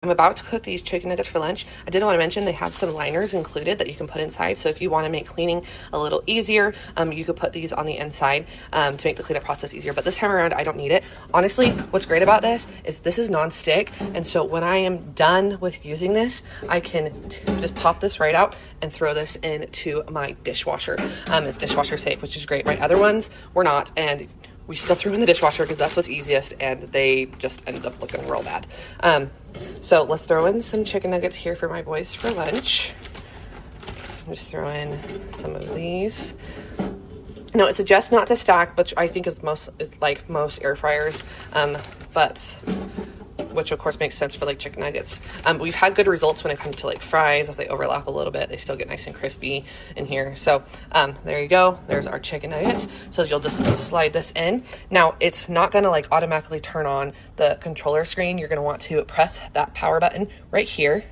I'm about to cook these chicken nuggets for lunch. I did want to mention they have some liners included that you can put inside. So if you want to make cleaning a little easier, you could put these on the inside to make the cleanup process easier. But this time around, I don't need it. Honestly, what's great about this is non-stick. And so when I am done with using this, I can just pop this right out and throw this into my dishwasher. It's dishwasher safe, which is great. My other ones were not. And we still threw in the dishwasher because that's what's easiest, and they just ended up looking real bad. So let's throw in some chicken nuggets here for my boys for lunch. Just throw in some of these. No, it suggests not to stack, which I think is like most air fryers, which of course makes sense for like chicken nuggets. We've had good results when it comes to like fries. If they overlap a little bit, they still get nice and crispy in here. So there you go. There's our chicken nuggets. So you'll just slide this in. Now it's not gonna like automatically turn on the controller screen. You're gonna want to press that power button right here.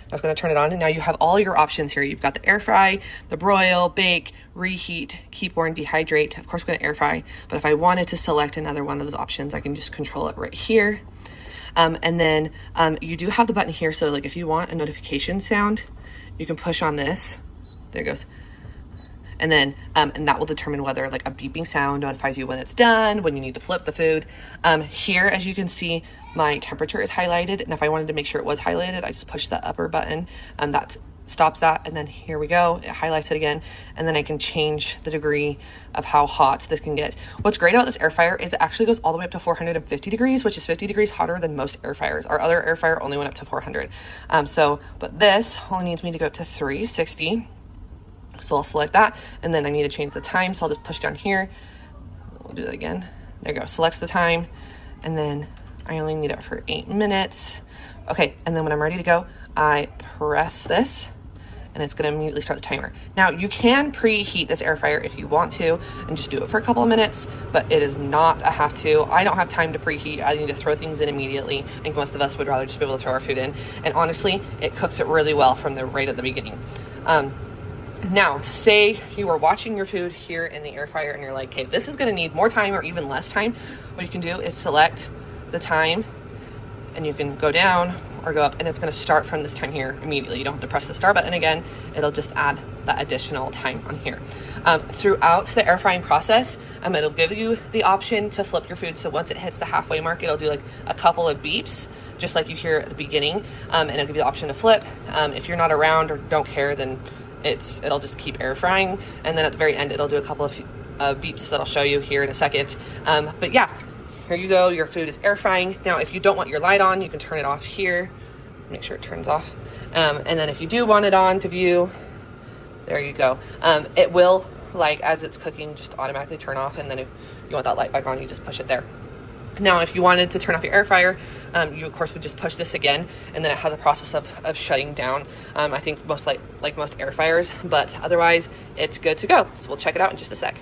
That's gonna turn it on. And now you have all your options here. You've got the air fry, the broil, bake, reheat, keep warm, dehydrate. Of course, we're gonna air fry, but if I wanted to select another one of those options, I can just control it right here. And then you do have the button here. So like if you want a notification sound, you can push on this. There it goes. And then, and that will determine whether like a beeping sound notifies you when it's done, when you need to flip the food. Here, as you can see, my temperature is highlighted. And if I wanted to make sure it was highlighted, I just push the upper button and that stops that. And then here we go, it highlights it again. And then I can change the degree of how hot this can get. What's great about this air fryer is it actually goes all the way up to 450 degrees, which is 50 degrees hotter than most air fryers. Our other air fryer only went up to 400. But this only needs me to go up to 360. So I'll select that, and then I need to change the time. So I'll just push down here. We'll do that again. There you go, selects the time. And then I only need it for 8 minutes. Okay, and then when I'm ready to go, I press this and it's gonna immediately start the timer. Now you can preheat this air fryer if you want to and just do it for a couple of minutes, but it is not a have to. I don't have time to preheat. I need to throw things in immediately. I think most of us would rather just be able to throw our food in. And honestly, it cooks it really well from the right at the beginning. Now, say you are watching your food here in the air fryer and you're like, okay, this is gonna need more time or even less time. What you can do is select the time and you can go down or go up and it's gonna start from this time here immediately. You don't have to press the start button again. It'll just add that additional time on here. Throughout the air frying process, it'll give you the option to flip your food. So once it hits the halfway mark, it'll do like a couple of beeps, just like you hear at the beginning, and it'll give you the option to flip. If you're not around or don't care, then it'll just keep air frying, and then at the very end it'll do a couple of beeps that I'll show you here in a second. But yeah, here you go, your food is air frying. Now if you don't want your light on, you can turn it off here, make sure it turns off, and then if you do want it on to view, there you go. It will, like as it's cooking, just automatically turn off, and then if you want that light back on, you just push it there. Now if you wanted to turn off your air fryer, you of course would just push this again, and then it has a process of shutting down. I think most like most air fryers, but otherwise it's good to go. So we'll check it out in just a sec.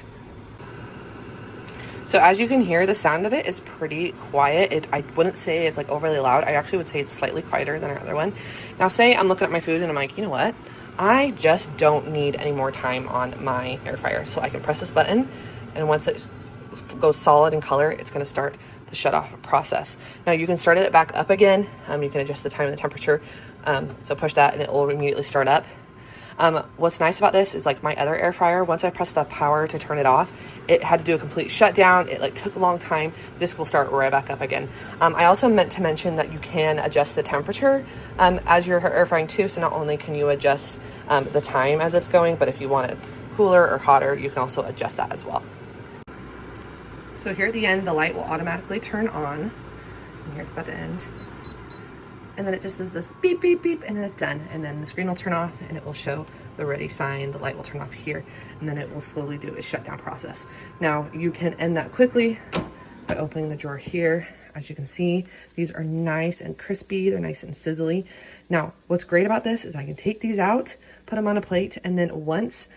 So as you can hear, the sound of it is pretty quiet. I wouldn't say it's like overly loud. I actually would say it's slightly quieter than our other one. Now say I'm looking at my food and I'm like, you know what? I just don't need any more time on my air fryer. So I can press this button, and once it goes solid in color, it's gonna start the shut off process. Now you can start it back up again. You can adjust the time and the temperature. So push that and it will immediately start up. What's nice about this is like my other air fryer, once I pressed the power to turn it off, it had to do a complete shutdown. It like took a long time. This will start right back up again. I also meant to mention that you can adjust the temperature as you're air frying too. So not only can you adjust the time as it's going, but if you want it cooler or hotter, you can also adjust that as well. So here at the end, the light will automatically turn on. And here it's about to end. And then it just does this beep, beep, beep, and then it's done. And then the screen will turn off and it will show the ready sign. The light will turn off here, and then it will slowly do its shutdown process. Now you can end that quickly by opening the drawer here. As you can see, these are nice and crispy. They're nice and sizzly. Now, what's great about this is I can take these out, put them on a plate, and then once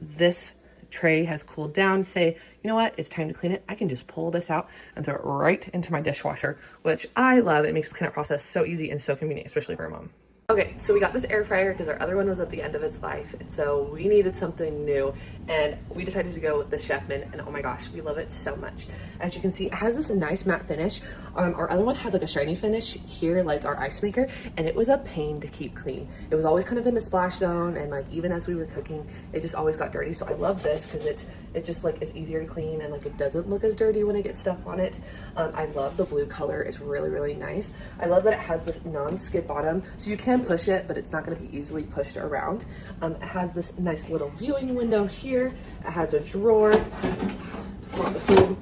this tray has cooled down, say, you know what, it's time to clean it, I can just pull this out and throw it right into my dishwasher, which I love. It makes the cleanup process so easy and so convenient, especially for a mom. Okay, so we got this air fryer because our other one was at the end of its life, and so we needed something new, and we decided to go with the Chefman, and oh my gosh, we love it so much. As you can see, it has this nice matte finish. Our other one had like a shiny finish here, like our ice maker, and it was a pain to keep clean. It was always kind of in the splash zone, and like even as we were cooking, it just always got dirty. So I love this because it just like is easier to clean, and like it doesn't look as dirty when it gets stuff on it. I love the blue color; it's really nice. I love that it has this non-skid bottom, so you can push it, but it's not going to be easily pushed around. It has this nice little viewing window here. It has a drawer to pull out the food.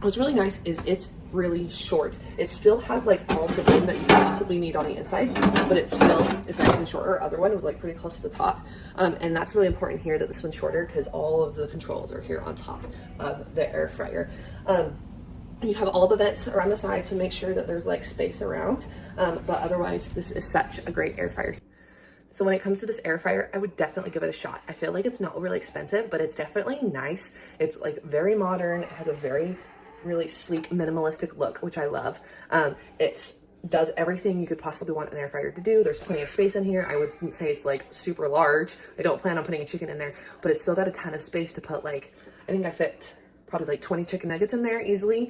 What's really nice is it's really short. It still has like all the room that you could possibly need on the inside, but it still is nice and short. Our other one was like pretty close to the top, and that's really important here that this one's shorter because all of the controls are here on top of the air fryer. You have all the vents around the side, so make sure that there's like space around, but otherwise this is such a great air fryer. So when it comes to this air fryer, I would definitely give it a shot. I feel like it's not really expensive, but it's definitely nice. It's like very modern. It has a very really sleek, minimalistic look, which I love. It does everything you could possibly want an air fryer to do. There's plenty of space in here. I wouldn't say it's like super large. I don't plan on putting a chicken in there, but it's still got a ton of space to put like, I think I fit probably like 20 chicken nuggets in there easily.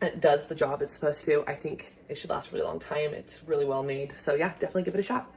It does the job it's supposed to. I think it should last a really long time. It's really well made. So yeah, definitely give it a shot.